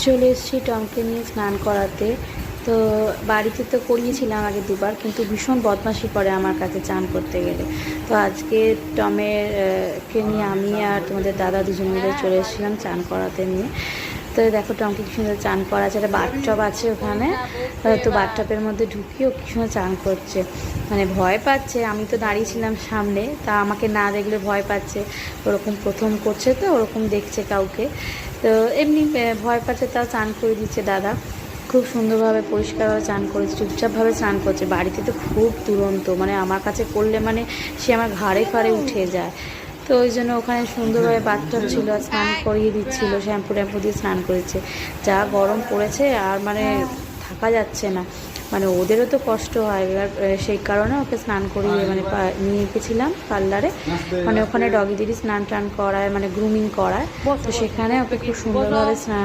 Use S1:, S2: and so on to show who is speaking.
S1: চলে এসেছি টমকে নিয়ে স্নান করাতে। তো বাড়িতে তো করিয়েছিলাম আগে দুবার, কিন্তু ভীষণ বদমাশি করে আমার কাছে চান করতে গেলে। তো আজকে টমের কে নিয়ে আমি আর তোমাদের দাদা দুজন মিলে চলে এসেছিলাম চান করাতে নিয়ে। তো দেখো টমকে কি সুন্দর চান করা আছে, একটা বাথটব আছে ওখানে। তো বাথটবের মধ্যে ঢুকিয়েও কি সুন্দর চান করছে, মানে ভয় পাচ্ছে। আমি তো দাঁড়িয়েছিলাম সামনে, তা আমাকে না দেখলে ভয় পাচ্ছে। ওরকম প্রথম করছে তো, ওরকম দেখছে কাউকে, তো এমনি ভয় পাচ্ছে, তাও চান করে দিচ্ছে দাদা। খুব সুন্দরভাবে পরিষ্কারভাবে চান করেছে, চুপচাপভাবে স্নান করছে। বাড়িতে তো খুব দুরন্ত, মানে আমার কাছে করলে মানে সে আমার ঘাড়ে ফাড়ে উঠে যায়। তো ওই জন্য ওখানে সুন্দরভাবে বাথটব ছিল, আর স্নান করিয়ে দিচ্ছিল, শ্যাম্পু ট্যাম্পু দিয়ে স্নান করেছে। যা গরম পড়েছে আর মানে থাকা যাচ্ছে না, মানে ওদেরও তো কষ্ট হয়। এবার সেই কারণে ওকে স্নান করিয়ে মানে নিয়ে গেছিলাম পার্লারে, মানে ওখানে ডগিদেরই স্নান টান করায়, মানে গ্রুমিং করায়। তো সেখানে ওকে খুব সুন্দরভাবে স্নান